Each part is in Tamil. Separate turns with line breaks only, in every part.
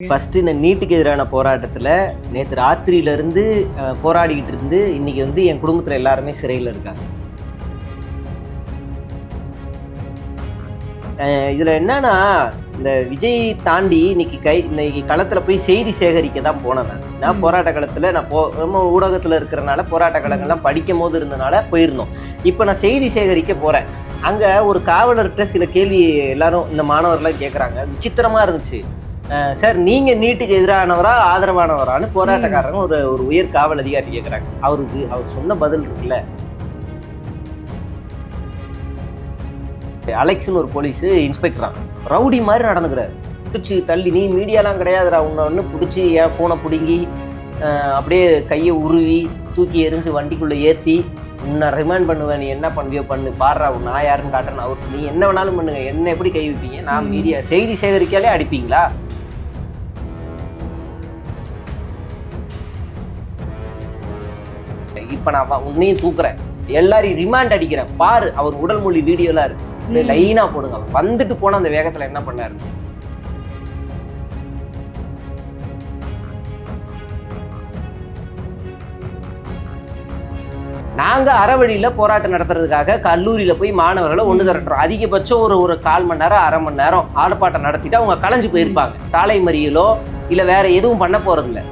ஃபஸ்ட்டு இந்த நீட்டுக்கு எதிரான போராட்டத்தில் நேற்று ராத்திரியிலேருந்து போராடிக்கிட்டு இருந்து இன்றைக்கி வந்து என் குடும்பத்தில் எல்லாருமே சிறையில் இருக்காங்க. இதில் என்னன்னா, இந்த விஜய் தாண்டி இன்னைக்கு களத்தில் போய் செய்தி சேகரிக்க தான் போனேன். நான் போராட்ட களத்தில் நம்ம ஊடகத்தில் இருக்கிறனால போராட்ட களங்கள்லாம் படிக்கும் போது இருந்தனால போயிருந்தோம். இப்போ நான் செய்தி சேகரிக்க போகிறேன். அங்கே ஒரு காவலர்கிட்ட சில கேள்வி எல்லாரும் இந்த மாணவர்லாம் கேட்குறாங்க. விசித்திரமாக இருந்துச்சு. சார், நீங்கள் நீட்டுக்கு எதிரானவரா ஆதரவானவரான்னு போராட்டக்காரங்க ஒரு உயர் காவல் அதிகாரி கேட்குறாங்க. அவர் சொன்ன பதில் இருக்குல்ல, அலெக்ஸ்னு ஒரு போலீஸ் இன்ஸ்பெக்டரா ரவுடி மாதிரி நடந்துக்கிறார். பிடிச்சி தள்ளி, நீ மீடியாலாம் கிடையாதுடா, ஒன்று பிடிச்சி என் ஃபோனை பிடுங்கி அப்படியே கையை உருவி தூக்கி எரிஞ்சு வண்டிக்குள்ளே ஏற்றி உன்னை ரிமைண்ட் பண்ணுவேன், நீ என்ன பண்ணுவியோ பண்ணு, பாடுறா நான் யாருன்னு காட்டுறேன். அவருக்கு நீ என்ன வேணாலும் பண்ணுங்க, என்ன எப்படி கை வைப்பீங்க, நான் மீடியா செய்தி சேகரிக்காலே அடிப்பீங்களா? இப்போ நான் உன்னையும் தூக்குறேன், எல்லாரையும் ரிமாண்ட் அடிக்கிறேன், பாரு அவர் உடல் மொழி வீடியோலாம் இருக்கு, லைனா போடுங்க. வந்துட்டு போன அந்த வேகத்துல என்ன பண்ணாரு? நாங்க அறவழியில போராட்டம் நடத்துறதுக்காக கல்லூரியில போய் மாணவர்களை ஒன்று திரட்டுறோம். அதிகபட்சம் ஒரு 1/4 மணி நேரம், அரை மணி நேரம் ஆர்ப்பாட்டம் நடத்திட்டு அவங்க கலைஞ்சு போயிருப்பாங்க. சாலை மறியலோ இல்ல வேற எதுவும் பண்ண போறது இல்லை,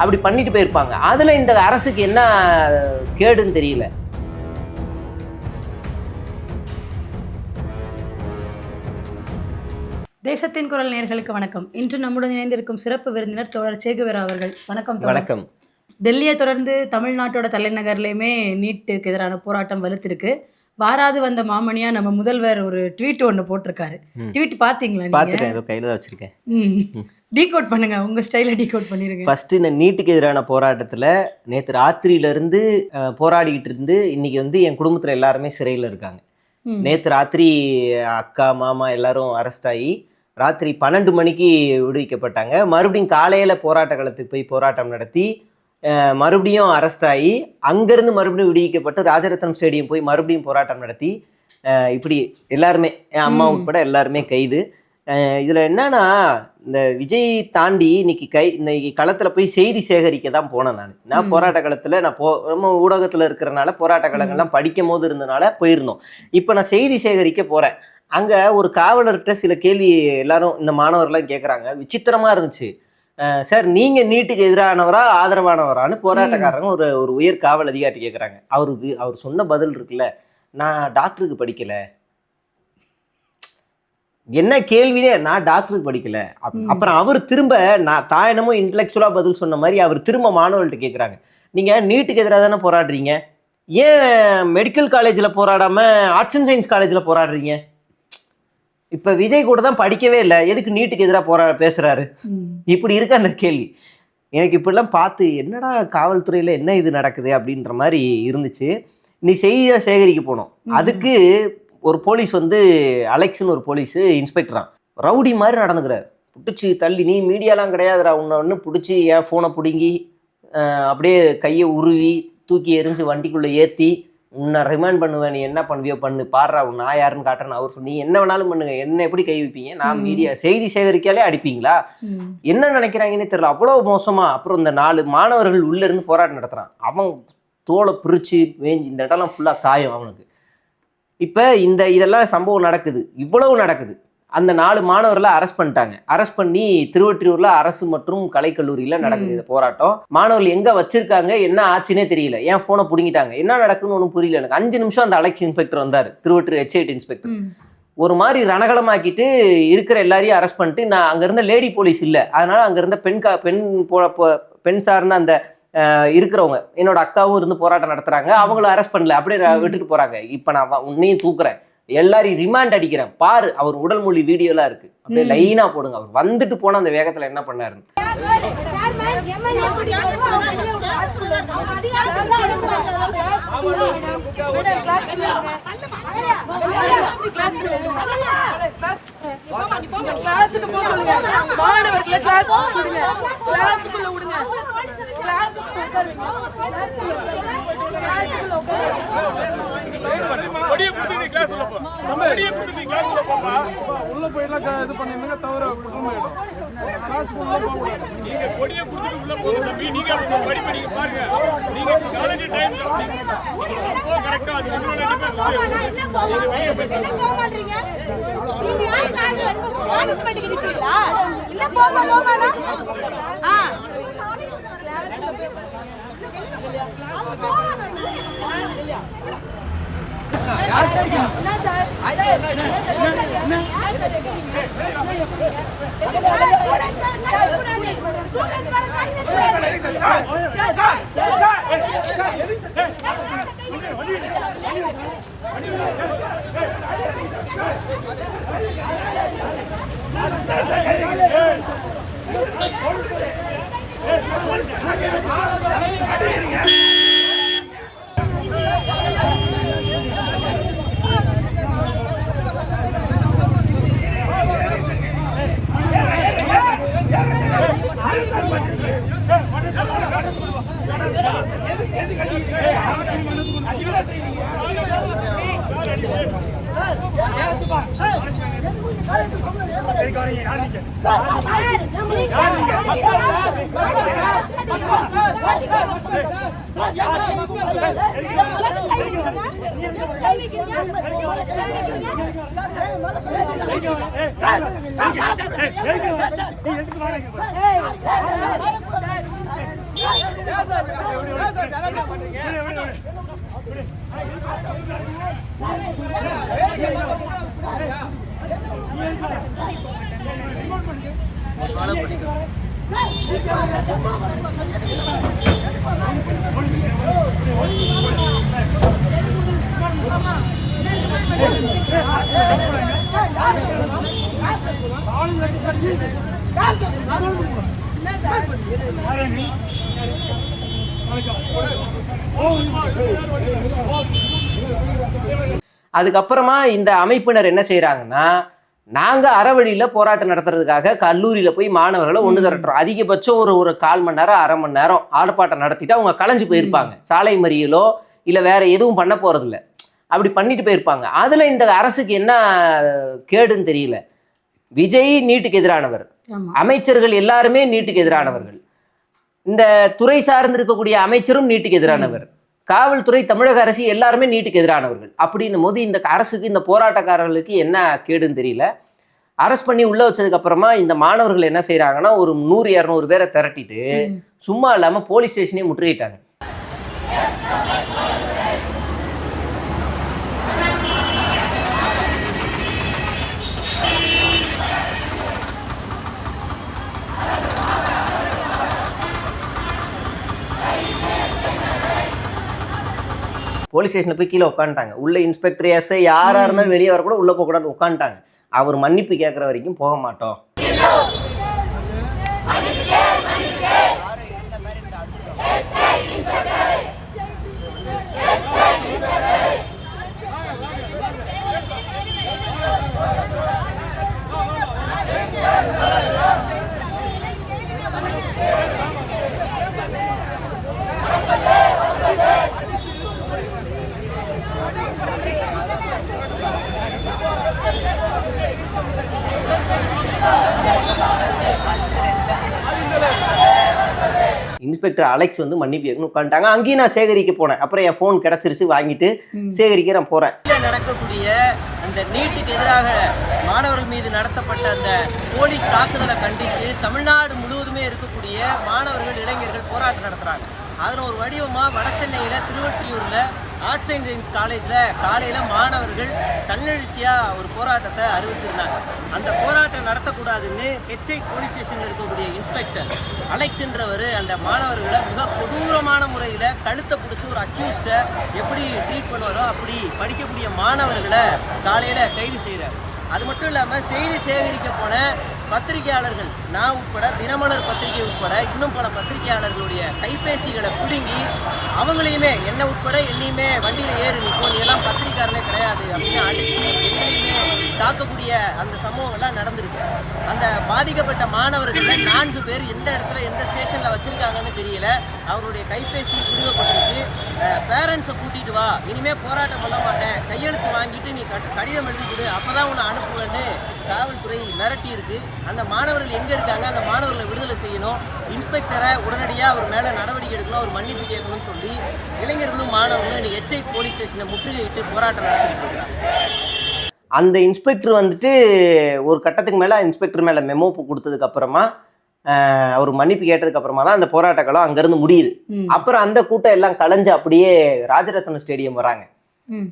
அப்படி பண்ணிட்டு போயிருப்பாங்க. அதுல இந்த அரசுக்கு என்ன கேடுன்னு தெரியல.
தேசத்தின் குரல் நேயர்களுக்கு வணக்கம். இன்று நம்முடன் இணைந்திருக்கும் சிறப்பு விருந்தினர் தோழர் சேகுவேரா அவர்கள். வணக்கம்.
வணக்கம்.
டெல்லியை தொடர்ந்து தமிழ்நாட்டோட தலைநகர்லையுமே நீட்டுக்கு எதிரான போராட்டம் வலுத்திருக்கு. வாராது வந்த மாமணியா நம்ம முதல்வர் ஒரு ட்வீட் ஒன்று போட்டிருக்காரு. ட்வீட் பார்த்தீங்களா?
பார்த்துட்டேன், ஏதோ கையில் தான் வச்சிருக்கேன்.
டீகோட் பண்ணுங்க, உங்க ஸ்டைல டீகோட் பண்ணிருங்க.
ஃபர்ஸ்ட் இந்த நீட்டுக்கு எதிரான போராட்டத்தில் நேற்று ராத்திரியிலேருந்து போராடிக்கிட்டு இருந்து இன்னைக்கு வந்து என் குடும்பத்தில் எல்லாருமே சிறையில் இருக்காங்க. நேற்று ராத்திரி அக்கா மாமா எல்லாரும் அரெஸ்ட் ஆகி ராத்திரி 12 மணிக்கு விடுவிக்கப்பட்டாங்க. மறுபடியும் காலையில் போராட்ட களத்துக்கு போய் போராட்டம் நடத்தி மறுபடியும் அரெஸ்ட் ஆகி அங்கேருந்து மறுபடியும் விடுவிக்கப்பட்டு ராஜரத்னம் ஸ்டேடியம் போய் மறுபடியும் போராட்டம் நடத்தி இப்படி எல்லாருமே, என் அம்மா உட்பட எல்லாருமே கைது. இதில் என்னன்னா, இந்த விஜய் தாண்டி இன்னைக்கு களத்தில் போய் செய்தி சேகரிக்க தான் போனேன். நான் போராட்ட களத்தில் நம்ம ஊடகத்தில் இருக்கிறனால போராட்ட களங்கள்லாம் படிக்கும் போது இருந்தனால போயிருந்தோம். இப்போ நான் செய்தி சேகரிக்க போகிறேன். அங்கே ஒரு காவலர்கிட்ட சில கேள்வி எல்லாரும் இந்த மாணவர்லாம் கேட்குறாங்க. விசித்திரமாக இருந்துச்சு. சார், நீங்கள் நீட்டுக்கு எதிரானவரா ஆதரவானவரான்னு போராட்டக்காரங்க ஒரு உயர் காவல் அதிகாரி கேட்குறாங்க. அவர் சொன்ன பதில் இருக்குல்ல, நான் டாக்டருக்கு படிக்கலை. என்ன கேள்வினே, நான் டாக்டருக்கு படிக்கல. அப்புறம் அவர் திரும்ப நான் என்னமோ இன்டலெக்சுவலா பதில் சொன்ன மாதிரி அவர் திரும்ப மாணவர்கள்ட்ட கேட்குறாங்க, நீங்க நீட்டுக்கு எதிராக தானே போராடுறீங்க, ஏன் மெடிக்கல் காலேஜில் போராடாம ஆர்ட்ஸ் அண்ட் சயின்ஸ் காலேஜில் போராடுறீங்க? இப்போ விஜய் கூட தான் படிக்கவே இல்லை, எதுக்கு நீட்டுக்கு எதிராக பேசுறாரு? இப்படி இருக்க அந்த கேள்வி எனக்கு இப்படிலாம் பார்த்து என்னடா காவல்துறையில் என்ன இது நடக்குது அப்படின்ற மாதிரி இருந்துச்சு. நீ செய்தியை சேகரிக்க போனோம். அதுக்கு ஒரு போலீஸ் வந்து அலெக்ஸ்னு ஒரு போலீஸ் இன்ஸ்பெக்டரா ரவுடி மாதிரி நடந்துக்கிறார். பிடிச்சி தள்ளி, நீ மீடியாலாம் கிடையாதுடா, ஒன்று பிடிச்சி என் ஃபோனை பிடுங்கி அப்படியே கையை உருவி தூக்கி எரிஞ்சு வண்டிக்குள்ளே ஏற்றி உன்னை ரிமைண்ட் பண்ணுவேன், நீ என்ன பண்ணுவியோ பண்ணு, பாடுறா நான் யாருன்னு காட்டுறேன். அவர் நீ என்ன வேணாலும் பண்ணுங்க, என்ன எப்படி கை வைப்பீங்க, நான் மீடியா செய்தி சேகரிக்காலே அடிப்பீங்களா? என்ன நினைக்கிறாங்கன்னே தெரியல, அவ்வளோ மோசமா. அப்புறம் இந்த 4 மாணவர்கள் உள்ள இருந்து போராட்டம் நடத்துறான். அவன் தோலை பிரிச்சு வேஞ்சி இந்த இடம்லாம் ஃபுல்லாக காயம் அவனுக்கு. இப்போ இதெல்லாம் சம்பவம் நடக்குது, இவ்வளவு நடக்குது. அந்த 4 மாணவர்களை அரெஸ்ட் பண்ணிட்டாங்க. அரெஸ்ட் பண்ணி திருவொற்றியூர்ல அரசு மற்றும் கலைக்கல்லூரியில நடக்குது இந்த போராட்டம். மாணவர்கள் எங்க வச்சிருக்காங்க, என்ன ஆச்சுன்னே தெரியல, ஏன் போனை பிடிங்கிட்டாங்க, என்ன நடக்குன்னு ஒன்றும் புரியல எனக்கு. 5 நிமிஷம் அந்த அலெக்ஸ் இன்ஸ்பெக்டர் வந்தார், திருவொற்றியூர் H8 இன்ஸ்பெக்டர். ஒரு மாதிரி ரணகலமாக்கிட்டு இருக்கிற எல்லாரையும் அரெஸ்ட் பண்ணிட்டு, நான் அங்க இருந்த லேடி போலீஸ் இல்லை, அதனால அங்க இருந்த பெண் சார்ந்த அந்த இருக்கிறவங்க, என்னோட அக்காவும் இருந்து போராட்டம் நடத்துறாங்க, அவங்கள அரெஸ்ட் பண்ணல, அப்படியே விட்டுட்டு போறாங்க. இப்ப நான் உன்னையும் தூக்குறேன், எல்லாரையும் ரிமாண்ட் அடிக்கிறேன், பாரு அவர் உடல் மொழி வீடியோலாம் இருக்கு, அப்படியே லைனா போடுங்க. அவர் வந்துட்டு போன அந்த வேகத்துல என்ன பண்ணாரு?
கிளாஸ் உள்ள போ. எல்லாம் இது பண்ணிருந்தீங்க தவிர உண்மையிடும் காசு போகக்கூடாது.
நீங்க கொடியை கொடுத்துட்டு உள்ள போக தம்பி, நீங்க படிப்பை நீங்க பாருங்க. நீங்க காலேஜ் டைம் அப்போ கரெக்டா அது உங்களோட
அதுக்கப்புறமா இந்த அமைப்பினர் என்ன செய்யறாங்கன்னா, நாங்க அறவழியில போராட்டம் நடத்துறதுக்காக கல்லூரியில போய் மாணவர்களை ஒன்று திரட்டுறோம். அதிகபட்சம் ஒரு 1/4 மணி நேரம் 1/2 மணி நேரம் ஆர்ப்பாட்டம் நடத்திட்டு அவங்க கலைஞ்சு போயிருப்பாங்க. சாலை மறியலோ இல்ல வேற எதுவும் பண்ண போறது இல்லை, அப்படி பண்ணிட்டு போயிருப்பாங்க. அதுல இந்த அரசுக்கு என்ன கேடுன்னு தெரியல. விஜய் நீட்டுக்கு எதிரானவர், அமைச்சர்கள் எல்லாருமே நீட்டுக்கு எதிரானவர்கள், இந்த துறை சார்ந்து இருக்கக்கூடிய அமைச்சரும் நீட்டுக்கு எதிரானவர், காவல்துறை, தமிழக அரசு எல்லாருமே நீட்டுக்கு எதிரானவர்கள். அப்படின்னும் போது இந்த அரசுக்கு, இந்த போராட்டக்காரர்களுக்கு என்ன கேடுன்னு தெரியல. அரெஸ்ட் பண்ணி உள்ள வச்சதுக்கு அப்புறமா இந்த மாணவர்கள் என்ன செய்யறாங்கன்னா, ஒரு 100-200 பேரை திரட்டிட்டு சும்மா இல்லாம போலீஸ் ஸ்டேஷனே முற்றுகையிட்டாங்க. போலீஸ் ஸ்டேஷனில் போய் கீழே உட்காந்துட்டாங்க. உள்ள இன்ஸ்பெக்டர், எஸ்ஐ யாரா இருந்தாலும் வெளியே வரக்கூட உள்ள போகக்கூடாது உட்காந்துட்டாங்க. அவர் மன்னிப்பு கேட்குற வரைக்கும் போக மாட்டோம். இன்ஸ்பெக்டர் அலெக்ஸ் வந்து மன்னிப்பு கேட்கணும் உட்காந்துட்டாங்க. அங்கேயும் நான் சேகரிக்க போனேன். அப்புறம் என் ஃபோன் கிடச்சிருச்சு, வாங்கிட்டு சேகரிக்க நான் போகிறேன். நடக்கக்கூடிய அந்த நீட்டுக்கு எதிராக மாணவர்கள் மீது நடத்தப்பட்ட அந்த போலீஸ் தாக்குதலை கண்டித்து தமிழ்நாடு முழுவதுமே இருக்கக்கூடிய மாணவர்கள், இளைஞர்கள் போராட்டம் நடத்துகிறாங்க. அதில் ஒரு வடிவமாக வடசென்னையில் திருவொற்றியூரில் ஆர்ட்ஸ் அண்ட் சயின்ஸ் காலேஜில் காலையில் மாணவர்கள் தன்னெழுச்சியாக ஒரு போராட்டத்தை அறிவிச்சிருந்தாங்க. அந்த போராட்டம் நடத்தக்கூடாதுன்னு ஹெச்ஐ போலீஸ் ஸ்டேஷனில் இருக்கக்கூடிய இன்ஸ்பெக்டர் அலெக்ஸ்ன்றவர் அந்த மாணவர்களை மிக கொடூரமான முறையில் கழுத்தை பிடிச்சி ஒரு அக்யூஸ்டை எப்படி ட்ரீட் பண்ணுவாரோ அப்படி படிக்கக்கூடிய மாணவர்களை காலையில் கைது செய்கிறார். அது மட்டும் இல்லாமல் செய்தி சேகரிக்க போன பத்திரிகையாளர்கள் நான் உட்பட தினமலர் பத்திரிகை உட்பட இன்னும் பல பத்திரிகையாளர்களுடைய கைபேசிகளை பிடுங்கி அவங்களையுமே என்னை உட்பட என்னையுமே வண்டியில் ஏறி நிற்போம், நீ எல்லாம் பத்திரிகையாளரே கிடையாது அப்படின்னு அடித்து எங்களையுமே தாக்கக்கூடிய அந்த சம்பவங்கள்லாம் நடந்திருக்கு. அந்த பாதிக்கப்பட்ட மாணவர்களில் 4 பேர் எந்த இடத்துல எந்த ஸ்டேஷனில் வச்சுருக்காங்கன்னு தெரியல. அவருடைய கைபேசி பிடுங்கப்பட்டிருக்கு. பேரண்ட்ஸை கூட்டிகிட்டு வா, இனிமேல் போராட்டம் பண்ண மாட்டேன், கையெழுத்து வாங்கிட்டு நீ கடிதம் எழுதி கொடு, அப்போ தான் உன்னை அனுப்புவேன்னு காவல்துறை மிரட்டி இருக்கு. அந்த மாணவர்கள் எங்கே இருக்காங்க, அந்த மாணவர்களை விடுதலை செய்யணும், இன்ஸ்பெக்டரை உடனடியாக அவர் மேலே நடவடிக்கை எடுக்கணும், அவர் மன்னிப்பு கேட்கணும்னு சொல்லி இளைஞர்களும் மாணவர்களும் இன்னைக்கு எச்ஐ போலீஸ் ஸ்டேஷனை முற்றுகையிட்டு போராட்டம் நடத்திட்டு இருக்கிறாங்க. அந்த இன்ஸ்பெக்டர் வந்துட்டு ஒரு கட்டத்துக்கு மேலே இன்ஸ்பெக்டர் மேலே மெமோ கொடுத்ததுக்கு அப்புறமா அவர் மன்னிப்பு கேட்டதுக்கு அப்புறமா தான் அந்த போராட்ட காலம் அங்கேருந்து முடியுது. அப்புறம் அந்த கூட்டம் எல்லாம் கலைஞ்சு அப்படியே ராஜரத்னம் ஸ்டேடியம் வராங்க.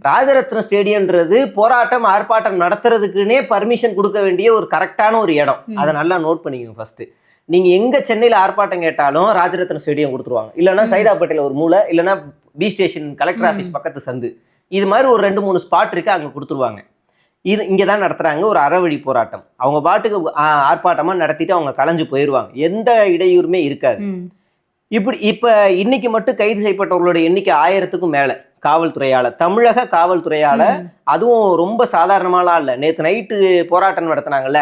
ராஜரத்னம் ஸ்டேடியம்ன்றது போராட்டம் ஆர்ப்பாட்டம் நடத்துறதுக்குன்னே பர்மிஷன் கொடுக்க வேண்டிய ஒரு கரெக்டான ஒரு இடம். அதை நல்லா நோட் பண்ணிக்கணும். ஃபர்ஸ்ட் நீங்க எங்க சென்னையில் ஆர்ப்பாட்டம் கேட்டாலும் ராஜரத்னம் ஸ்டேடியம் கொடுத்துருவாங்க, இல்லைன்னா சைதாப்பேட்டையில் ஒரு மூலை, இல்லைன்னா பி ஸ்டேஷன் கலெக்டர் ஆஃபீஸ் பக்கத்து சந்து, இது மாதிரி ஒரு 2-3 ஸ்பாட் இருக்கு, அங்கே கொடுத்துருவாங்க. இது இங்கே தான் நடத்துகிறாங்க ஒரு அறவழி போராட்டம். அவங்க பாட்டுக்கு ஆர்ப்பாட்டமாக நடத்திட்டு அவங்க கலைஞ்சு போயிடுவாங்க, எந்த இடையூறுமே இருக்காது. இப்போ இன்னைக்கு மட்டும் கைது செய்யப்பட்டவர்களுடைய எண்ணிக்கை 1000க்கும் மேலே காவல்துறையால், தமிழக காவல்துறையால். அதுவும் ரொம்ப சாதாரணமாலாம் இல்லை. நேற்று நைட்டு போராட்டம் நடத்தினாங்கல்ல,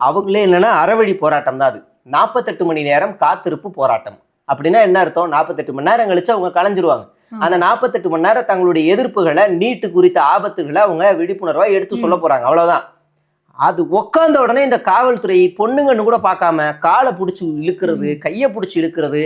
அவங்களே இல்லைன்னா அறவழி போராட்டம் தான் அது. 48 மணி நேரம் காத்திருப்பு போராட்டம். அப்படின்னா என்ன அர்த்தம்? 48 மணி நேரம் கழிச்சு அவங்க கலைஞ்சிருவாங்க. அந்த 48 மணி நேரம் தங்களுடைய எதிர்ப்புகளை, நீட்டு குறித்த ஆபத்துகளை அவங்க விழிப்புணர்வா எடுத்து சொல்ல போறாங்க, அவ்வளவுதான். அது உட்கார்ந்த உடனே இந்த காவல்துறை பொண்ணுங்கன்னு கூட பார்க்காம காலை பிடிச்சி இழுக்கிறது, கையை பிடிச்சி இழுக்கிறது.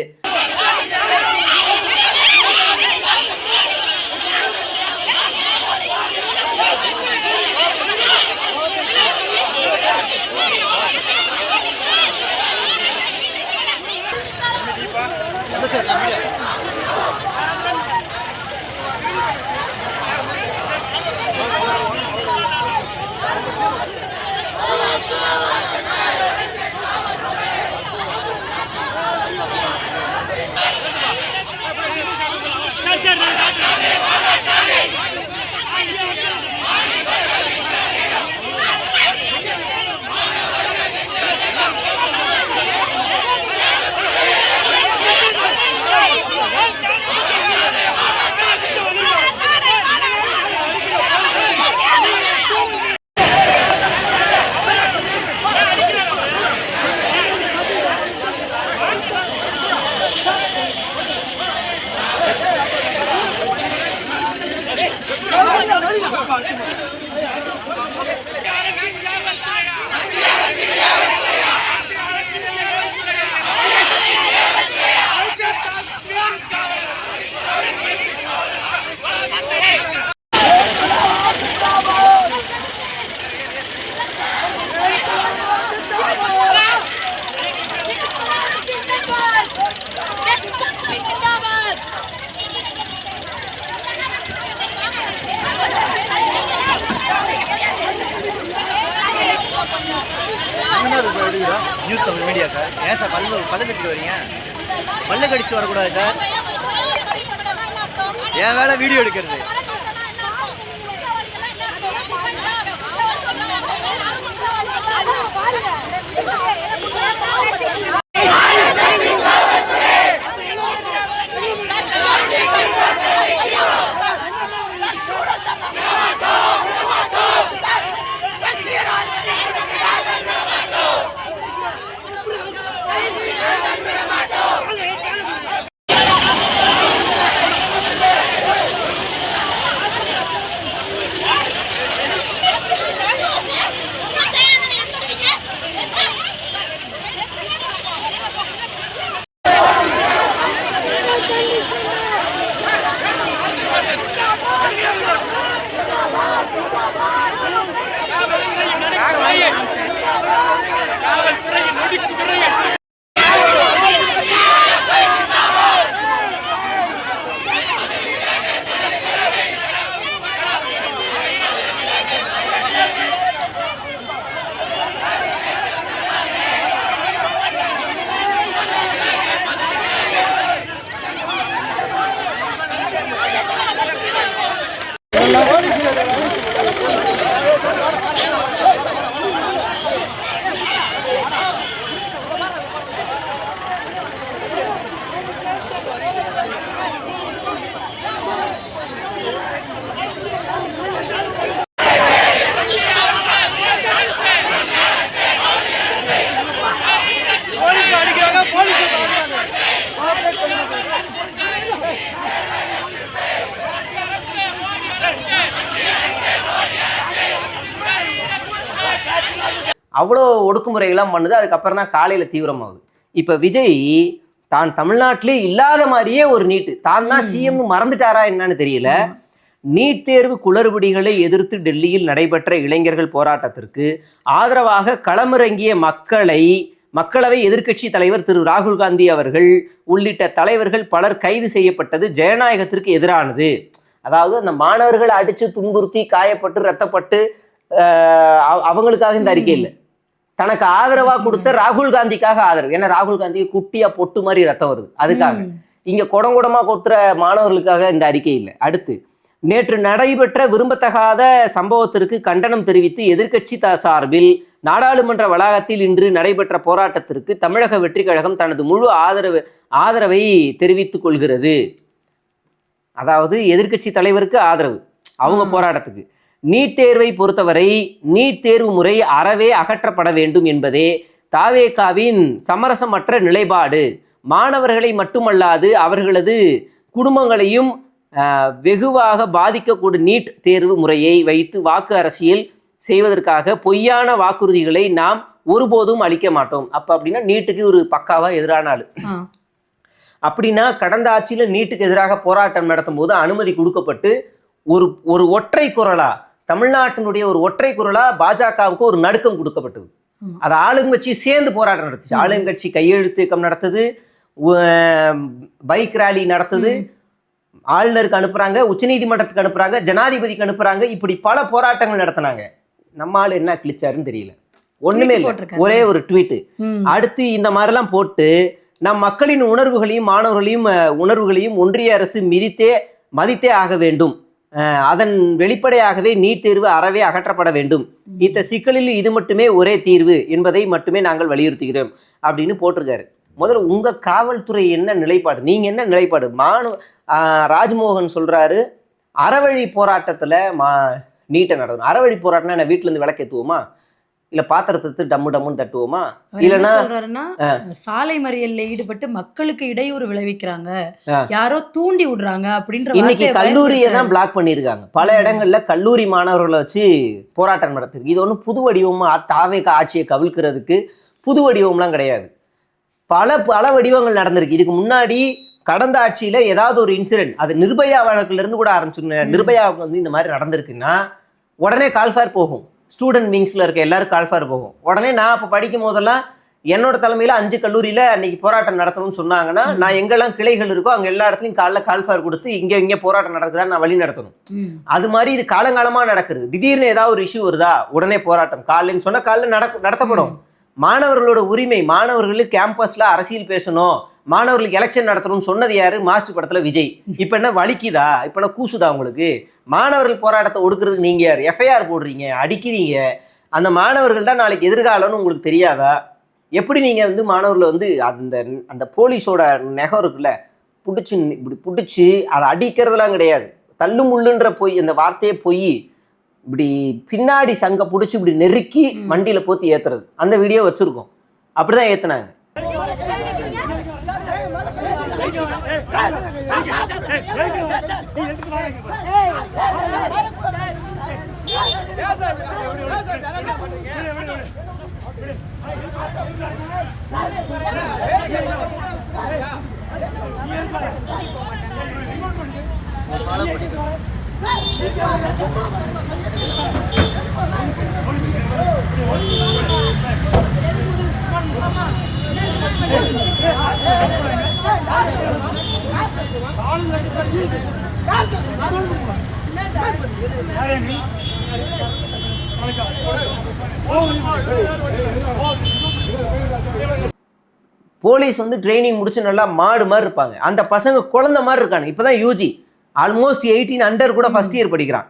News Tamil media sir. ஏன் சார் பல்லு கட்டிட்டு வரீங்க? பல்லு கடிச்சு வரக்கூடாது சார். என் வேலை வீடியோ எடுக்கிறது.
அவ்வளோ ஒடுக்குமுறைகள்லாம் பண்ணுது. அதுக்கப்புறம் தான் காலையில தீவிரமாகுது. இப்ப விஜய் தான் தமிழ்நாட்டிலே இல்லாத மாதிரியே ஒரு நீட்டு, தான் தான் சிஎம்னு மறந்துட்டாரா என்னன்னு தெரியல. நீட் தேர்வு குளறுபடிகளை எதிர்த்து டெல்லியில் நடைபெற்ற இளைஞர்கள் போராட்டத்திற்கு ஆதரவாக களமிறங்கிய மக்களவை எதிர்க்கட்சி தலைவர் திரு ராகுல் காந்தி அவர்கள் உள்ளிட்ட தலைவர்கள் பலர் கைது செய்யப்பட்டது ஜனநாயகத்திற்கு எதிரானது. அதாவது அந்த மாணவர்களை அடிச்சு துன்புறுத்தி காயப்பட்டு ரத்தப்பட்டு அவங்களுக்காக இந்த அறிக்கை இல்லை, தனக்கு ஆதரவா கொடுத்த ராகுல் காந்திக்காக ஆதரவு. ஏன்னா ராகுல் காந்தி குட்டியா பொட்டு மாதிரி ரத்தம் வருது, அதுக்காக. இங்க குடங்குடமா கொடுத்துற மாணவர்களுக்காக இந்த அறிக்கை இல்லை. அடுத்து, நேற்று நடைபெற்ற விரும்பத்தகாத சம்பவத்திற்கு கண்டனம் தெரிவித்து எதிர்க்கட்சி சார்பில் நாடாளுமன்ற வளாகத்தில் இன்று நடைபெற்ற போராட்டத்திற்கு தமிழக வெற்றி கழகம் தனது முழு ஆதரவை தெரிவித்துக் கொள்கிறது. அதாவது எதிர்க்கட்சி தலைவருக்கு ஆதரவு அவங்க போராட்டத்துக்கு. நீட் தேர்வை பொறுத்தவரை நீட் தேர்வு முறை அறவே அகற்றப்பட வேண்டும் என்பதே தாவேகாவின் சமரசமற்ற நிலைப்பாடு. மாணவர்களை மட்டுமல்லாது அவர்களது குடும்பங்களையும் வெகுவாக பாதிக்கக்கூடிய நீட் தேர்வு முறையை வைத்து வாக்கு அரசியல் செய்வதற்காக பொய்யான வாக்குறுதிகளை நாம் ஒருபோதும் அளிக்க மாட்டோம். அப்படின்னா நீட்டுக்கு ஒரு பக்காவா எதிரான ஆளு. அப்படின்னா கடந்த ஆட்சியில நீட்டுக்கு எதிராக போராட்டம் நடத்தும் போது அனுமதி கொடுக்கப்பட்டு ஒரு ஒற்றை குரலா, தமிழ்நாட்டினுடைய ஒரு ஒற்றை குரலா பாஜகவுக்கு ஒரு நடுக்கம் கொடுக்கப்பட்டது. அது ஆளுங்கட்சி சேர்ந்து போராட்டம் நடத்துச்சு. ஆளுங்கட்சி கையெழுத்து இயக்கம் நடத்துது, பைக் ரேலி நடத்துது, ஆளுநருக்கு அனுப்புறாங்க, உச்சநீதிமன்றத்துக்கு அனுப்புறாங்க, ஜனாதிபதிக்கு அனுப்புறாங்க. இப்படி பல போராட்டங்கள் நடத்தினாங்க. நம்ம ஆளு என்ன கிழிச்சாருன்னு தெரியல, ஒண்ணுமே இல்லை, ஒரே ஒரு ட்வீட். அடுத்து இந்த மாதிரிலாம் போட்டு நம் மக்களின் உணர்வுகளையும் மாணவர்களையும் உணர்வுகளையும் ஒன்றிய அரசு மதித்தே ஆக வேண்டும், அதன் வெளிப்படையாகவே நீட் தேர்வு அறவே அகற்றப்பட வேண்டும், இந்த சிக்கலில் இது மட்டுமே ஒரே தீர்வு என்பதை மட்டுமே நாங்கள் வலியுறுத்துகிறோம் அப்படின்னு போட்டிருக்காரு. முதல்ல உங்க காவல்துறை என்ன நிலைப்பாடு, நீங்க என்ன நிலைப்பாடு? ராஜ்மோகன் சொல்றாரு அறவழி போராட்டத்துல நீட்டை நடத்தணும். அறவழி போராட்டம்னா என்ன, வீட்டுல இருந்து விளக்கேத்துவோமா, இல்ல பாத்திரத்தை டம்முன்னு தட்டுவோமா, இல்லைன்னா
சாலை மறியல்ல ஈடுபட்டு மக்களுக்கு இடையூறு விளைவிக்கிறாங்க, யாரோ தூண்டி விடுறாங்க அப்படின்ற.
இன்னைக்கு கல்லூரியை தான் பிளாக் பண்ணிருக்காங்க. பல இடங்கள்ல கல்லூரி மாணவர்களை வச்சு போராட்டம் நடத்திருக்கு. இது ஒன்றும் புது வடிவமா தாவேக ஆட்சியை கவிழ்க்கிறதுக்கு புது வடிவம்லாம் கிடையாது. பல வடிவங்கள் நடந்திருக்கு. இதுக்கு முன்னாடி கடந்த ஆட்சியில ஏதாவது ஒரு இன்சிடென்ட், அது நிர்பயா வழக்குல இருந்து கூட ஆரம்பிச்சுங்க. நிர்பயாவுக்கு வந்து இந்த மாதிரி நடந்திருக்குன்னா உடனே கால்ஃபார் போகும், ஸ்டூடெண்ட் விங்ஸ்ல இருக்க எல்லாரும் கால்ஃபார் போகும். உடனே நான் அப்ப படிக்கும் போதெல்லாம் என்னோட தலைமையில 5 கல்லூரியில அன்னைக்கு போராட்டம் நடத்தணும்னு சொன்னாங்கன்னா நான் எங்கெல்லாம் கிளைகள் இருக்கோ அங்க எல்லா இடத்துலையும் காலைல கால்ஃபார் கொடுத்து இங்க போராட்டம் நடக்குதா நான் வழி நடத்தணும். அது மாதிரி இது காலங்காலமா நடக்குது. திடீர்னு ஏதாவது ஒரு இஷ்யூ வருதா உடனே போராட்டம், காலைன்னு சொன்னா காலைல நடத்தப்படும். மாணவர்களோட உரிமை, மாணவர்களுக்கு கேம்பஸ்ல அரசியல் பேசணும், மாணவர்களுக்கு எலெக்ஷன் நடத்தணும்னு சொன்னது யாரு? மாஸ்டர் படத்துல விஜய். இப்ப என்ன வலிக்குதா, இப்ப என்ன கூசுதா உங்களுக்கு? மாணவர்கள் போராட்டத்தை ஒடுக்குறதுக்கு நீங்க யார்? எஃப்ஐஆர் போடுறீங்க, அடிக்கிறீங்க. அந்த மாணவர்கள் தான் நாளைக்கு எதிர்காலம்னு உங்களுக்கு தெரியாதா? எப்படி நீங்க வந்து மாணவர்களை வந்து அந்த போலீஸோட நெகம் இருக்குல்ல, பிடிச்சி அதை அடிக்கிறதுலாம் கிடையாது. தள்ளு முள்ளுன்ற பொய், அந்த வார்த்தையே பொய். இப்படி பின்னாடி சங்க பிடிச்சி இப்படி நெருக்கி வண்டியில போத்தி ஏத்துறது, அந்த வீடியோ வச்சிருக்கோம். அப்படிதான் ஏத்துனாங்க. போலீஸ் வந்து ட்ரைனிங் முடிச்சு நல்லா மாடு மாதிரி இருப்பாங்க, அந்த பசங்க குழந்தை மாதிரி இருக்காங்க. இப்பதான் யூஜி ஆல்மோஸ்ட் 18 அண்டர் கூட ஃபர்ஸ்ட் இயர் படிக்கிறான்.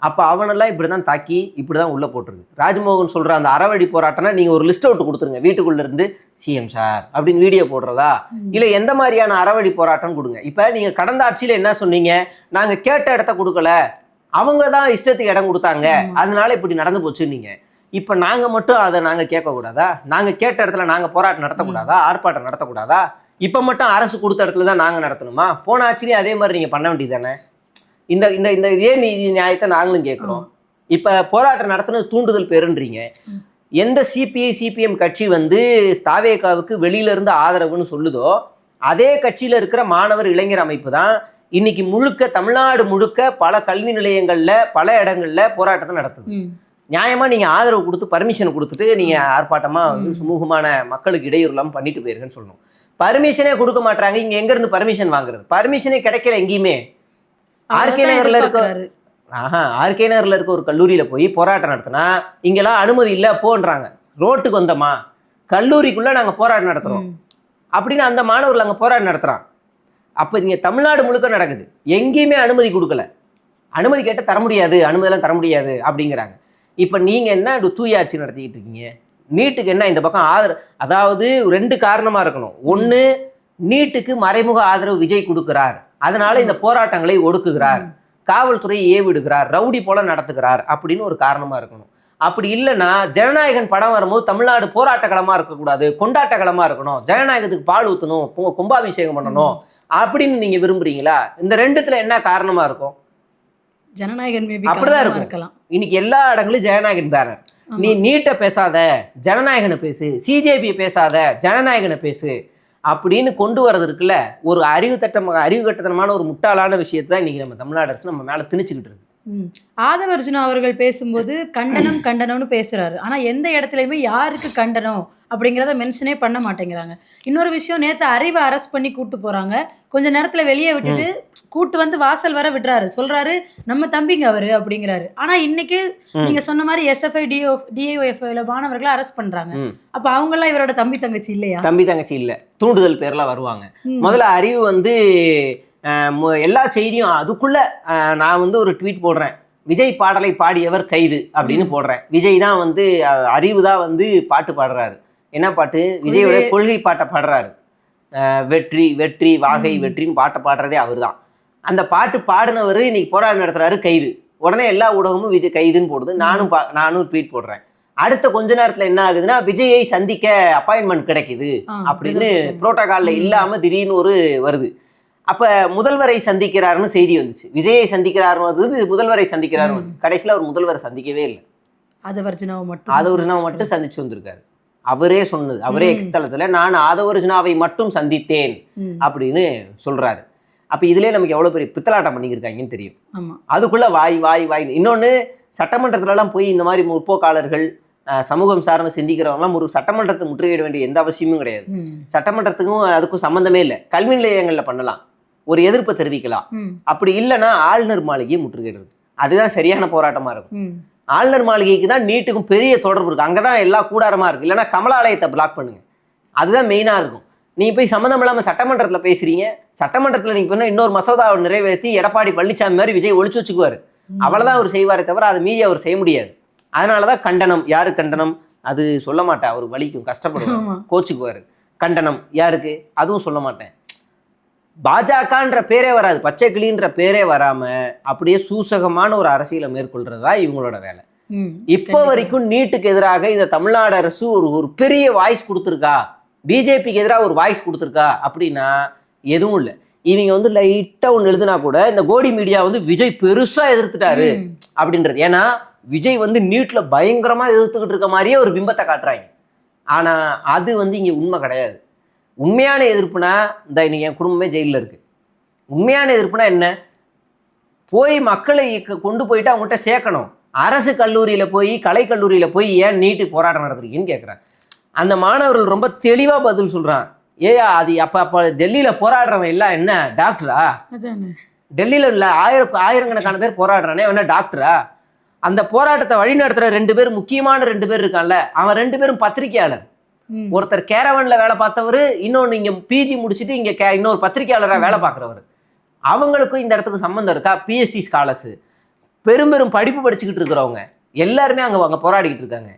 அப்போ அவனெல்லாம் இப்படிதான் தாக்கி இப்படிதான் உள்ள போட்டுருக்கு. ராஜ்மோகன் சொல்ற அந்த அறவழி போராட்டம்னா நீங்க ஒரு லிஸ்ட் அவுட் கொடுத்துருங்க, வீட்டுக்குள்ள இருந்து சிஎம் சார் அப்படின்னு வீடியோ போடுறதா, இல்ல எந்த மாதிரியான அறவழி போராட்டம் கொடுங்க. இப்ப நீங்க கடந்த ஆட்சியில என்ன சொன்னீங்க? நாங்க கேட்ட இடத்த கொடுக்கல, அவங்க தான் இஷ்டத்துக்கு இடம் கொடுத்தாங்க, அதனால இப்படி நடந்து போச்சு. நீங்க இப்ப நாங்க மட்டும் அதை நாங்க கேட்க கூடாதா? நாங்க கேட்ட இடத்துல நாங்க போராட்டம் நடத்தக்கூடாதா? ஆர்ப்பாட்டம் நடத்தக்கூடாதா? இப்ப மட்டும் அரசு கொடுத்த இடத்துல தான் நாங்க நடத்தணுமா? போன ஆட்சியிலேயே அதே மாதிரி நீங்க பண்ண வேண்டியதானே? இந்த இந்த இந்த இதே நீதி நியாயத்தை நாங்களும் கேட்குறோம். இப்ப போராட்டம் நடத்தினது தூண்டுதல் பேருன்றீங்க. எந்த சிபிஐ சிபிஎம் கட்சி வந்து தாவேகாவுக்கு வெளியில இருந்து ஆதரவுன்னு சொல்லுதோ அதே கட்சியில இருக்கிற மாணவர் இளைஞர் அமைப்பு தான் இன்னைக்கு முழுக்க தமிழ்நாடு முழுக்க பல கல்வி நிலையங்கள்ல பல இடங்கள்ல போராட்டத்தை நடத்துது. நியாயமா நீங்க ஆதரவு கொடுத்து பர்மிஷன் கொடுத்துட்டு நீங்க ஆர்ப்பாட்டமா வந்து சுமூகமான மக்களுக்கு இடையூறு இல்லாம பண்ணிட்டு போயிருங்கன்னு சொல்லணும். பர்மிஷனே கொடுக்க மாட்டாங்க. இங்க எங்க இருந்து பர்மிஷன் வாங்குறது? பர்மிஷனே கிடைக்கல எங்கேயுமே. ஆர்கே நகர்ல இருக்க ஒரு கல்லூரியில போய் போராட்டம் நடத்தினா இங்கெல்லாம் அனுமதி இல்லை போன்றாங்க. ரோட்டுக்கு வந்தோமா, கல்லூரிக்குள்ள நாங்க போராட்டம் நடத்துறோம் அப்படின்னு அந்த மாணவர்கள் அங்க போராட்டம் நடத்துறான். அப்ப இங்க தமிழ்நாடு முழுக்க நடக்குது. எங்கேயுமே அனுமதி கொடுக்கல. அனுமதி கேட்ட தர முடியாது, அனுமதியெல்லாம் தர முடியாது அப்படிங்கிறாங்க. இப்ப நீங்க என்ன தூயாட்சி நடத்திக்கிட்டு இருக்கீங்க? நீட்டுக்கு என்ன இந்த பக்கம் ஆதரவு? அதாவது 2 காரணமா இருக்கணும். ஒண்ணு, நீட்டுக்கு மறைமுக ஆதரவு விஜய் கொடுக்கிறார், அதனால இந்த போராட்டங்களை ஒடுக்குகிறார், காவல்துறையை ஏவிடுகிறார், ரவுடி போல நடத்துகிறார் அப்படின்னு ஒரு காரணமா இருக்கணும். அப்படி இல்லைன்னா ஜனநாயகன் படம் வரும்போது தமிழ்நாடு போராட்ட களமா இருக்கக்கூடாது, கொண்டாட்ட களமா இருக்கணும், ஜனநாயகத்துக்கு பால் ஊற்றணும், கும்பாபிஷேகம் பண்ணணும் அப்படின்னு நீங்க விரும்புறீங்களா? இந்த 2த்துல என்ன காரணமா இருக்கும்?
ஜனநாயகன்
அப்படிதான் இருக்கும். இன்னைக்கு எல்லா இடங்களும் ஜனநாயகன் பேனர். நீ நீட்டை பேசாத, ஜனநாயகனை பேசு, சிஜேபி பேசாத, ஜனநாயகனை பேசு அப்படின்னு கொண்டு வரது இருக்குல்ல, ஒரு அறிவு கட்டத்தனமான ஒரு முட்டாளான விஷயத்தை தான் இன்னைக்கு நம்ம தமிழ்நாடு அரசு நம்ம மேல திணிச்சுக்கிட்டு இருக்கு.
ஆதவ அர்ஜுனா அவர்கள் பேசும்போது கண்டனம்னு பேசுறாரு. ஆனா எந்த இடத்துலயுமே யாருக்கு கண்டனம் அப்படிங்கிறத மென்ஷனே பண்ண மாட்டேங்கிறாங்க. இன்னொரு விஷயம், நேத்து அறிவை அரெஸ்ட் பண்ணி கூட்டு போறாங்க, கொஞ்ச நேரத்துல வெளியே விட்டுட்டு கூட்டு வந்து வாசல் வர விடுறாரு, சொல்றாரு நம்ம தம்பிங்க அவரு அப்படிங்கிறாரு. ஆனா இன்னைக்கு நீங்க சொன்ன மாதிரி SFI DIOFல மாணவர்களை அரெஸ்ட் பண்றாங்க. அப்ப அவங்க எல்லாம் இவரோட தம்பி தங்கச்சி இல்லையா? தம்பி தங்கச்சி இல்ல, தூண்டுதல் பேர்ல வருவாங்க. முதல்ல அறிவு வந்து எல்லா செய்தியும் அதுக்குள்ள நான் வந்து ஒரு ட்வீட் போடுறேன், விஜய் பாடலை பாடியவர் கைது அப்படின்னு போடுறேன். விஜய் தான் வந்து அறிவு தான் வந்து பாட்டு பாடுறாரு. என்ன பாட்டு? விஜயோட கொள்கை பாட்டை பாடுறாரு. வெற்றி வெற்றி வாகை வெற்றின்னு பாட்டை பாடுறதே அவர் தான். அந்த பாட்டு பாடினவர் இன்னைக்கு போராட்டம் நடத்துறாரு, கைது. உடனே எல்லா ஊடகமும் விஜய் கைதுன்னு போடுது. நானும் ட்வீட் போடுறேன். அடுத்த கொஞ்ச நேரத்துல என்ன ஆகுதுன்னா, விஜயை சந்திக்க அப்பாயின்மெண்ட் கிடைக்குது அப்படின்னு புரோட்டோகால்ல இல்லாம திடீர்னு ஒரு வருது. அப்ப முதல்வரை சந்திக்கிறாருன்னு செய்தி வந்துச்சு. விஜயை சந்திக்கிறாரு வந்து முதல்வரை சந்திக்கிறாரு வந்து. கடைசியில அவர் முதல்வரை சந்திக்கவே இல்லை. ஆதவர்ஜுனாவை மட்டும் சந்திச்சு வந்திருக்காரு. அவரே சொன்னது, அவரே எக்ஸ் தளத்துல நான் ஆதவர்ஜுனாவை மட்டும் சந்தித்தேன் அப்படின்னு சொல்றாரு. அப்ப இதுலயே நமக்கு எவ்வளவு பெரிய பித்தலாட்டம் பண்ணிக்கிருக்காங்கன்னு தெரியும். அதுக்குள்ள வாய் வாய் வாய். இன்னொன்னு, சட்டமன்றத்துல எல்லாம் போய் இந்த மாதிரி முற்போக்காளர்கள் சமூகம் சார்ந்து சிந்திக்கிறவங்கலாம் ஒரு சட்டமன்றத்தை முற்றுகையிட வேண்டிய எந்த அவசியமும் கிடையாது. சட்டமன்றத்துக்கும் அதுக்கும் சம்பந்தமே இல்லை. கல்வி நிலையங்கள்ல பண்ணலாம், ஒரு எதிர்ப்பை தெரிவிக்கலாம். அப்படி இல்லைன்னா ஆளுநர் மாளிகையை முற்றுகையிடுறது, அதுதான் சரியான போராட்டமா இருக்கும். ஆளுநர் மாளிகைக்கு தான் நீட்டுக்கும் பெரிய தொடர்பு இருக்கு. அங்கதான் எல்லா கூடாரமா இருக்கு. இல்லைன்னா கமலாலயத்தை பிளாக் பண்ணுங்க, அதுதான் மெயினா இருக்கும். நீங்க போய் சம்மந்தம் இல்லாம சட்டமன்றத்துல பேசுறீங்க. சட்டமன்றத்துல நீங்க பண்ண இன்னொரு மசோதாவை நிறைவேற்றி எடப்பாடி பழனிசாமி மாதிரி விஜய் ஒழிச்சு வச்சுக்குவாரு. அவ்வளவுதான் அவர் செய்வாரே தவிர அதை மீறி அவர் செய்ய முடியாது. அதனாலதான் கண்டனம். யாரு கண்டனம்? அது சொல்ல மாட்டேன், அவர் வலிக்கும், கஷ்டப்படுவார், கோச்சுக்குவாரு. கண்டனம் யாருக்கு? அதுவும் சொல்ல மாட்டேன். பாஜகன்ற பேரே வராது, பச்சை கிளின்ற பேரே வராம அப்படியே சூசகமான ஒரு அரசியலை மேற்கொள்றதா இவங்களோட வேலை. இப்போ வரைக்கும் நீட்டுக்கு எதிராக இந்த தமிழ்நாடு அரசு ஒரு பெரிய வாய்ஸ் கொடுத்துருக்கா, பிஜேபிக்கு எதிராக ஒரு வாய்ஸ் கொடுத்துருக்கா அப்படின்னா எதுவும் இல்லை. இவங்க வந்து லைட்டா ஒன்று எழுதுனா கூட இந்த கோடி மீடியா வந்து விஜய் பெருசா எதிர்த்துட்டாரு அப்படின்றது. ஏன்னா விஜய் வந்து நீட்ல பயங்கரமா எதிர்த்துக்கிட்டு இருக்க மாதிரியே ஒரு பிம்பத்தை காட்டுறாங்க. ஆனா அது வந்து இங்க உண்மை கிடையாது. உண்மையான எதிர்ப்புனா இந்த இன்னைக்கு என் குடும்பமே ஜெயிலில் இருக்கு. உண்மையான எதிர்ப்புனா என்ன? போய் மக்களை கொண்டு போயிட்டு அவங்ககிட்ட சேர்க்கணும். அரசு கல்லூரியில போய், கலை கல்லூரியில போய் ஏன் நீட்டு போராட்டம் நடத்துறீங்கன்னு கேட்குறேன். அந்த மாணவர்கள் ரொம்ப தெளிவா பதில் சொல்றான். ஏயா அது அப்ப டெல்லியில போராடுறவன் எல்லாம் என்ன டாக்டரா? டெல்லியில இல்ல ஆயிரக்கணக்கான பேர் போராடுறானே என்ன டாக்டரா? அந்த போராட்டத்தை வழி நடத்துற 2 பேர், முக்கியமான 2 பேர் இருக்கான்ல, அவன் 2 பேரும் பத்திரிகையாளர். ஒருத்தர் கேரவன்ல வேலை பார்த்தவர், இன்னொன்னு இங்க பிஜி முடிச்சுட்டு இங்க இன்னொரு பத்திரிகையாளரா வேலை பார்க்குறவர். அவங்களுக்கும் இந்த இடத்துக்கு சம்பந்தம் இருக்கா? பிஹெச்டி ஸ்காலர்ஸ், பெரும் படிப்பு படிச்சுக்கிட்டு இருக்கிறவங்க எல்லாருமே அங்க போராடிக்கிட்டு இருக்காங்க.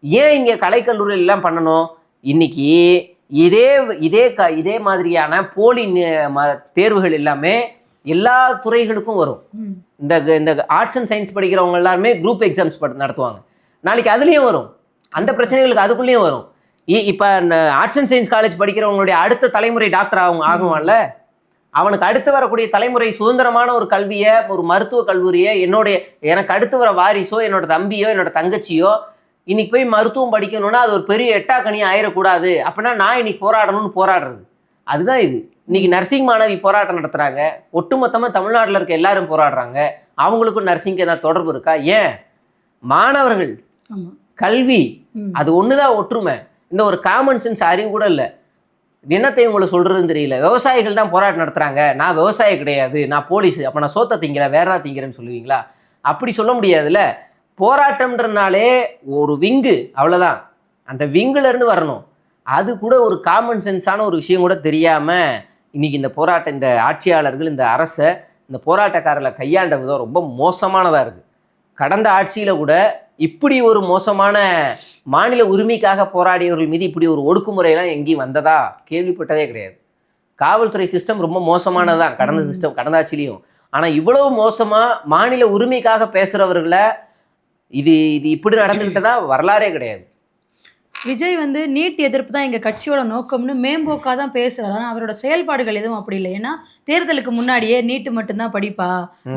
ஏன் இங்க கலைக்கல்லூரியில் எல்லாம் பண்ணணும்? இன்னைக்கு இதே மாதிரியான போலி தேர்வுகள் எல்லாமே எல்லா துறைகளுக்கும் வரும். இந்த ஆர்ட்ஸ் அண்ட் சயின்ஸ் படிக்கிறவங்க எல்லாருமே குரூப் எக்ஸாம்ஸ் நடத்துவாங்க. நாளைக்கு அதுலயும் வரும், அந்த பிரச்சனைகளுக்கு அதுக்குள்ளேயும் வரும். இப்ப ஆர்ட்ஸ் அண்ட் சயின்ஸ் காலேஜ் படிக்கிறவங்களுடைய அடுத்த தலைமுறை டாக்டர் ஆகுவான்ல, அவனுக்கு அடுத்து வரக்கூடிய தலைமுறை சுதந்திரமான ஒரு கல்வியை, ஒரு மருத்துவ கல்லூரியை எனக்கு அடுத்து வர வாரிசோ, என்னோட தம்பியோ, என்னோட தங்கச்சியோ
இன்னைக்கு போய் மருத்துவம் படிக்கணும்னா அது ஒரு பெரிய எட்டாக்கணி ஆயிடக்கூடாது அப்படின்னா நான் இன்னைக்கு போராடணும்னு போராடுறது. அதுதான் இது. இன்னைக்கு நர்சிங் மாணவி போராட்டம் நடத்துறாங்க, ஒட்டுமொத்தமா தமிழ்நாட்டில் இருக்க எல்லாரும் போராடுறாங்க. அவங்களுக்கும் நர்சிங்க்கு ஏதாவது தொடர்பு இருக்கா? ஏன் மாணவர்கள்
ஆமா.
கல்வி அது ஒண்ணுதான் ஒற்றுமை. இந்த ஒரு காமன் சென்ஸ் அறிவு கூட இல்லை. என்னத்தை உங்களை சொல்றதுன்னு தெரியல. விவசாயிகள் தான் போராட்டம் நடத்துறாங்க, நான் விவசாயி கிடையாது, நான் போலீஸ், அப்ப நான் சோத்த திங்கிற வேற ஏதாவது திங்கிறேன்னு சொல்லுவீங்களா? அப்படி சொல்ல முடியாதுல்ல. போராட்டம்ன்றனாலே ஒரு விங்கு, அவ்வளவுதான். அந்த விங்குல இருந்து வரணும். அது கூட ஒரு காமன் சென்ஸான ஒரு விஷயம் கூட தெரியாம இன்னைக்கு இந்த போராட்டம், இந்த ஆட்சியாளர்கள், இந்த அரசை, இந்த போராட்டக்காரர்களை கையாண்ட விதம் ரொம்ப மோசமானதா இருக்கு. கடந்த ஆட்சியில கூட இப்படி ஒரு மோசமான மாநில உரிமைக்காக போராடியவர்கள் மீது இப்படி ஒரு ஒடுக்குமுறையெல்லாம் எங்கேயும் வந்ததா கேள்விப்பட்டதே கிடையாது. காவல்துறை சிஸ்டம் ரொம்ப மோசமானதான் கடந்த சிஸ்டம், கடந்த ஆட்சியிலையும். ஆனா இவ்வளவு மோசமா மாநில உரிமைக்காக பேசுறவர்களை இது இப்படி நடந்துக்கிட்டதா வரலாறே கிடையாது.
விஜய் வந்து நீட் எதிர்ப்பு தான் எங்கள் கட்சியோட நோக்கம்னு மேம்போக்காக தான் பேசுகிறாரு. ஆனால் அவரோட செயல்பாடுகள் எதுவும் அப்படி இல்லை. ஏன்னா தேர்தலுக்கு முன்னாடியே நீட்டு மட்டும்தான் படிப்பா,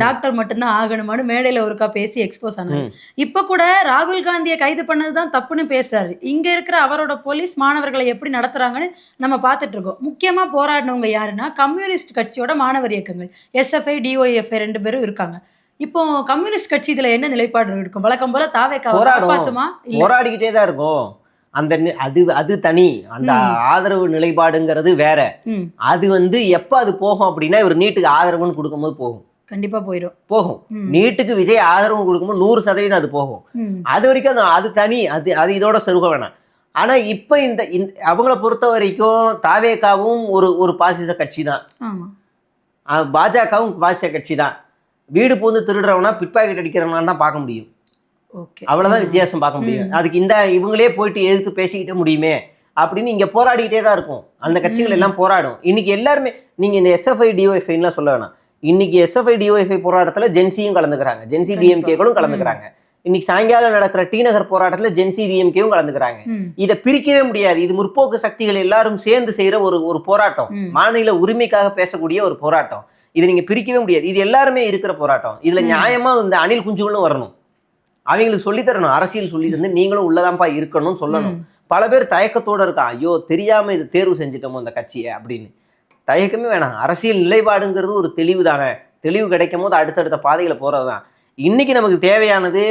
டாக்டர் மட்டும்தான் ஆகணுமான்னு மேடையில் ஒருக்கா பேசி எக்ஸ்போஸ் ஆனாரு. இப்போ கூட ராகுல் காந்தியை கைது பண்ணது தான் தப்புன்னு பேசுறாரு. இங்கே இருக்கிற அவரோட போலீஸ் மாணவர்களை எப்படி நடத்துகிறாங்கன்னு நம்ம பார்த்துட்டு இருக்கோம். முக்கியமாக போராடினவங்க யாருன்னா கம்யூனிஸ்ட் கட்சியோட மாணவர் இயக்கங்கள், SFI, DYFI 2 பேரும் இருக்காங்க. இப்போ கம்யூனிஸ்ட் கட்சி இதுல என்ன நிலைப்பாடு இருக்கும்? வழக்கம் போல தாவேக்காவை காப்பாத்துமா?
போராடிக்கிட்டே தான் இருக்கும். அந்த அது தனி. அந்த ஆதரவு நிலைப்பாடுங்கிறது வேற. அது எப்ப அது போகும் அப்படின்னா இவர் நீட்டுக்கு ஆதரவுன்னு கொடுக்கும்போது போகும்.
கண்டிப்பா போகும்.
நீட்டுக்கு விஜய் ஆதரவு கொடுக்கும்போது 100% அது போகும். அது வரைக்கும் அது தனி. அது இதோட செருக வேணாம். ஆனா இப்ப இந்த அவங்கள பொறுத்த வரைக்கும் தாவேக்காவும் ஒரு பாசிச கட்சி தான், பாஜகவும் பாசிச கட்சி தான். வீடு பூந்து திருடுறவனா பிட்பாக்கெட் அடிக்கிறவனா தான் பார்க்க முடியும். அவ்வளவுதான் வித்தியாசம் பார்க்க முடியும். அதுக்கு இவங்களே போயிட்டு எதிர்த்து பேசிக்கிட்டே முடியுமே அப்படின்னு இங்க போராடிக்கிட்டே தான் இருக்கும். அந்த கட்சிகள் எல்லாம் போராடும். இன்னைக்கு எல்லாருமே நீங்க இந்த SFI DYFI சொல்ல வேணாம். இன்னைக்கு SFI DYFI போராட்டத்துல ஜென்சியும் கலந்துக்கிறாங்க, ஜென்சி DMKகளும் கலந்துக்கிறாங்க. இன்னைக்கு சாயங்காலம் நடக்கிற டிநகர் போராட்டத்துல ஜென்சி DMKவும் கலந்துக்கிறாங்க. இதை பிரிக்கவே முடியாது. இது முற்போக்கு சக்திகள் எல்லாரும் சேர்ந்து செய்யற ஒரு போராட்டம், மாநில உரிமைக்காக பேசக்கூடிய ஒரு போராட்டம். இதை நீங்க பிரிக்கவே முடியாது. இது எல்லாருமே இருக்கிற போராட்டம். இதுல நியாயமா இந்த அணில் குஞ்சுகளும் வரணும். அவங்களுக்கு சொல்லித்தரணும். அரசியல் சொல்லி தந்து நீங்களும் உள்ளதான்ப்பா இருக்கணும்னு சொல்லணும். பல பேர் தயக்கத்தோட இருக்கான், ஐயோ தெரியாம இது தேர்வு செஞ்சுட்டோமோ இந்த கட்சியை அப்படின்னு. தயக்கமே வேணாம். அரசியல் நிலைப்பாடுங்கிறது ஒரு தெளிவு தானே. தெளிவு கிடைக்கும் போது அடுத்தடுத்த பாதைகளை போறது தான். இன்னைக்கு நமக்கு தேவையானது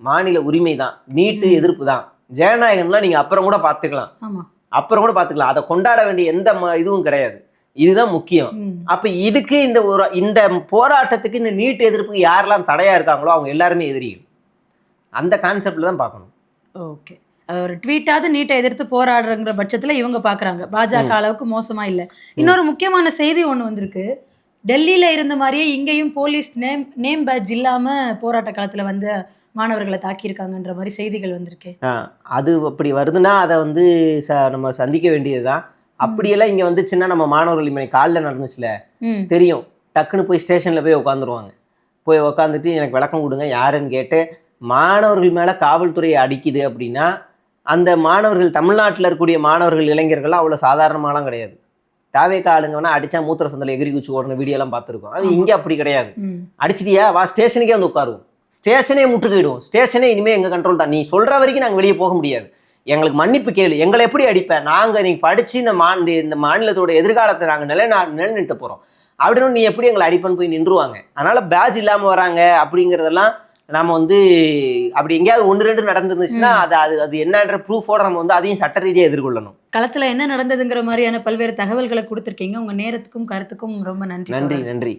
மாநில உரிமை தான், நீட்டு எதிர்ப்பு தான். ஜனநாயகம்லாம் நீங்க அப்புறம் கூட பார்த்துக்கலாம். அதை கொண்டாட வேண்டிய எந்த இதுவும் கிடையாது. இதுதான் முக்கியம். அப்ப இதுக்கு இந்த போராட்டத்துக்கு, இந்த நீட் எதிர்ப்புக்கு யாரெல்லாம் தடையா இருக்காங்களோ அவங்க எல்லாருமே எதிரிகள். அந்த கான்செப்ட்ல தான் பார்க்கணும்.
ஓகே, ஒரு ட்வீட்டாவது நீட்டை எதிர்த்து போராடுறங்கிற பட்சத்துல இவங்க பாக்குறாங்க. பாஜக அளவுக்கு மோசமா இல்லை. இன்னொரு முக்கியமான செய்தி ஒன்று வந்திருக்கு. டெல்லியில இருந்த மாதிரியே இங்கேயும் போலீஸ் நேம் பேட்ஜ் இல்லாம போராட்ட காலத்துல வந்து மாணவர்களை தாக்கியிருக்காங்கன்ற மாதிரி செய்திகள் வந்திருக்கு.
அது அப்படி வருதுன்னா அதை நம்ம சந்திக்க வேண்டியதுதான். அப்படியெல்லாம் இங்க வந்துச்சுன்னா நம்ம மாணவர்கள் இப்போ காலில் நடந்துச்சுல தெரியும். டக்குன்னு போய் ஸ்டேஷன்ல போய் உட்காந்துருவாங்க. போய் உட்காந்துட்டு எனக்கு விளக்கம் கொடுங்க யாருன்னு கேட்டு மாணவர்கள் மேல காவல்துறை அடிக்குது அப்படின்னா அந்த மாணவர்கள், தமிழ்நாட்டில் இருக்கக்கூடிய மாணவர்கள், இளைஞர்கள் அவ்வளோ சாதாரணமாலாம் கிடையாது. தாவேக்கா ஆளுங்க வேணா அடிச்சா மூத்திர சந்தில் எகிரி குச்சி ஓடுன வீடியோ எல்லாம் பார்த்துருக்கோம். அது இங்கே அப்படி கிடையாது. அடிச்சிட்டியா வா ஸ்டேஷனுக்கே உட்காருவோம். ஸ்டேஷனே முற்றுகையிடுவோம். ஸ்டேஷனே இனிமே எங்க கண்ட்ரோல் தான். நீ சொல்ற வரைக்கும் நாங்கள் வெளியே போக முடியாது. எங்களுக்கு மன்னிப்பு கேளு. எங்களை எப்படி அடிப்பேன்? நாங்கள் நீங்க படிச்சு இந்த மாநிலத்தோட எதிர்காலத்தை நாங்கள் நிலைநிறுத்த போறோம் அப்படின்னு நீ எப்படி எங்களை அடிப்பேன்னு போய் நின்றுவாங்க. அதனால பேட்ஜ் இல்லாம வராங்க அப்படிங்கிறதெல்லாம் நம்ம அப்படி எங்கேயாவது 1-2 நடந்துருந்துச்சுன்னா அது என்னன்ற ப்ரூஃபோட நம்ம அதையும் சட்ட ரீதியாக எதிர்கொள்ளணும்.
களத்துல என்ன நடந்ததுங்கிற மாதிரியான பல்வேறு தகவல்களை கொடுத்துருக்கீங்க. உங்க நேரத்துக்கும் கருத்துக்கும் ரொம்ப நன்றி.
நன்றி.